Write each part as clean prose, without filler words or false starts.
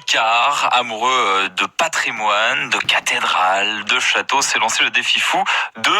Picard, amoureux de patrimoine, de cathédrales, de châteaux, s'est lancé le défi fou de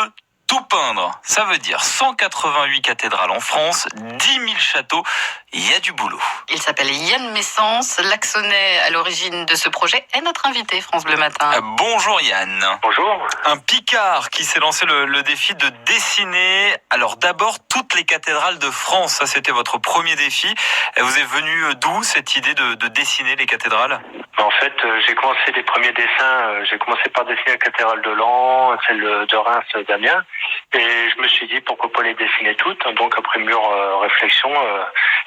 tout peindre. Ça veut dire 188 cathédrales en France, 10 000 châteaux. Il y a du boulot. Il s'appelle Yann Messence, l'Axonnais à l'origine de ce projet, est notre invité France Bleu Matin. Bonjour Yann. Bonjour. Un Picard qui s'est lancé le défi de dessiner, alors d'abord toutes les cathédrales de France. Ça, c'était votre premier défi. Vous est venu d'où cette idée de dessiner les cathédrales ? En fait, j'ai commencé les premiers dessins. J'ai commencé par dessiner la cathédrale de Laon, celle de Reims, d'Amiens. Et je me suis dit pourquoi pas les dessiner toutes. Donc après mûre réflexion,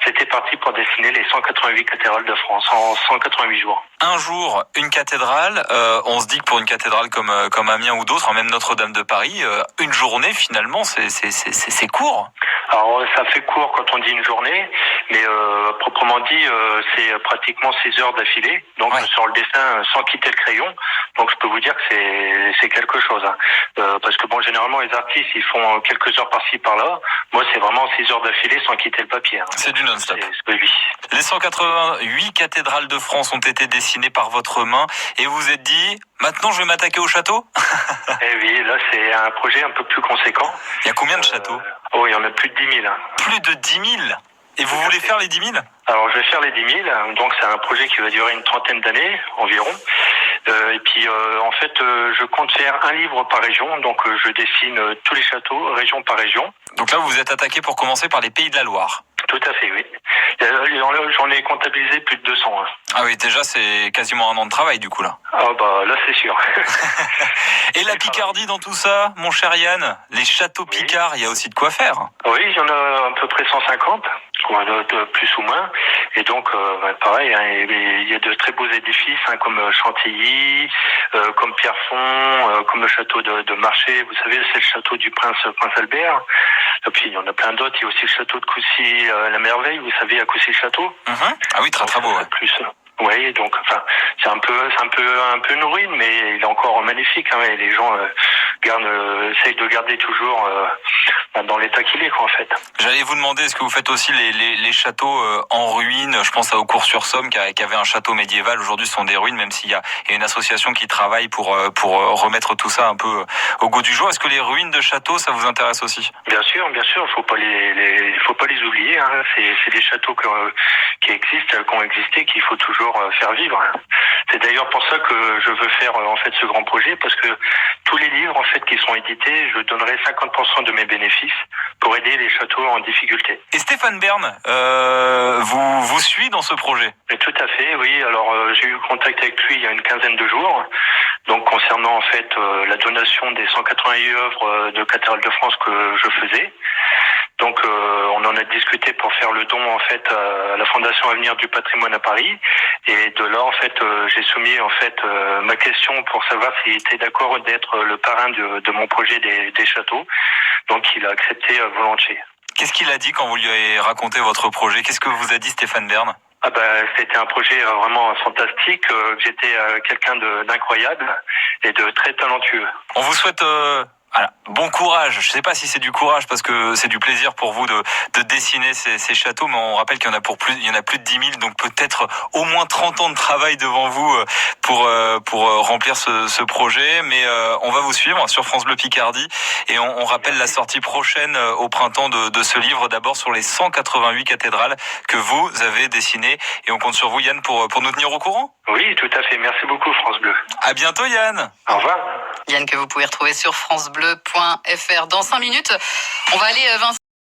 j'étais parti pour dessiner les 188 cathédrales de France en 188 jours. Un jour, une cathédrale. On se dit que pour une cathédrale comme Amiens ou d'autres, même Notre-Dame de Paris, une journée finalement, c'est court. Alors ça fait court quand on dit une journée, mais proprement dit, c'est pratiquement 6 heures d'affilée. Donc ouais. Sur le dessin, sans quitter le crayon. Donc je peux vous dire que c'est quelque chose. Hein. Parce que bon, généralement les artistes ils font quelques heures par-ci par-là. Moi c'est vraiment 6 heures d'affilée sans quitter le papier. Hein. C'est du non-stop. Oui. Les 188 cathédrales de France ont été dessinées par votre main et vous vous êtes dit, maintenant je vais m'attaquer au château. Eh oui, là c'est un projet un peu plus conséquent. Il y a combien de châteaux ? Oh, il y en a plus de 10 000. Hein. Plus de 10 000 ? Et vous voulez faire les 10 000 ? Alors je vais faire les 10 000, donc c'est un projet qui va durer une trentaine d'années environ. Et puis en fait je compte faire un livre par région, donc je dessine tous les châteaux, région par région. Donc là vous vous êtes attaqué pour commencer par les Pays de la Loire. Tout à fait, oui. J'en ai comptabilisé plus de 200. Hein. Ah oui, déjà c'est quasiment un an de travail du coup là. Ah bah là c'est sûr. Et la Picardie dans tout ça, mon cher Yann, les châteaux Picard, il y a aussi de quoi faire. Oui, il y en a à peu près 150, de plus ou moins. Et donc pareil, hein, il y a de très beaux édifices hein, comme Chantilly, comme Pierrefonds, comme le château de Marché. Vous savez, c'est le château du prince Albert. Et puis il y en a plein d'autres. Il y a aussi le château de Coucy, la Merveille. Vous savez, à Coucy-le-Château. Ah oui, très beau. Ouais. Plus. Oui, donc enfin, c'est un peu une ruine, mais il est encore magnifique. Hein, et les gens essayent de garder toujours dans l'état qu'il est, quoi, en fait. J'allais vous demander, est-ce que vous faites aussi les châteaux en ruine ? Je pense à Eaucourt-sur-Somme qui avait un château médiéval. Aujourd'hui, ce sont des ruines, même s'il y a une association qui travaille pour remettre tout ça un peu au goût du jour. Est-ce que les ruines de châteaux, ça vous intéresse aussi ? Bien sûr, faut pas les oublier. Hein. C'est des châteaux qui existent, qui ont existé, qu'il faut toujours faire vivre. C'est d'ailleurs pour ça que je veux faire en fait ce grand projet, parce que tous les livres en fait qui sont édités, je donnerai 50% de mes bénéfices pour aider les châteaux en difficulté. Et Stéphane Bern vous suit dans ce projet ? Et tout à fait, oui. Alors j'ai eu contact avec lui il y a une quinzaine de jours. Donc concernant en fait la donation des 188 œuvres de cathédrales de France que je faisais. Donc on en a discuté pour faire le don en fait à la Fondation Avenir du Patrimoine à Paris, et de là en fait j'ai soumis en fait ma question pour savoir s'il était d'accord d'être le parrain de mon projet des châteaux. Donc il a accepté volontiers. Qu'est-ce qu'il a dit quand vous lui avez raconté votre projet ? Qu'est-ce que vous a dit Stéphane Bern ? Ah ben, c'était un projet vraiment fantastique. J'étais quelqu'un d'incroyable et de très talentueux. On vous souhaite bon courage. Je sais pas si c'est du courage parce que c'est du plaisir pour vous de dessiner ces châteaux, mais on rappelle qu'il y en a plus de 10 000, donc peut-être au moins 30 ans de travail devant vous pour remplir ce projet. Mais on va vous suivre sur France Bleu Picardie et on rappelle la sortie prochaine au printemps de ce livre, d'abord sur les 188 cathédrales que vous avez dessinées, et on compte sur vous Yann pour nous tenir au courant. Oui, tout à fait. Merci beaucoup France Bleu. À bientôt Yann. Au revoir. Yann que vous pouvez retrouver sur francebleu.fr. Dans 5 minutes, on va aller Vincent.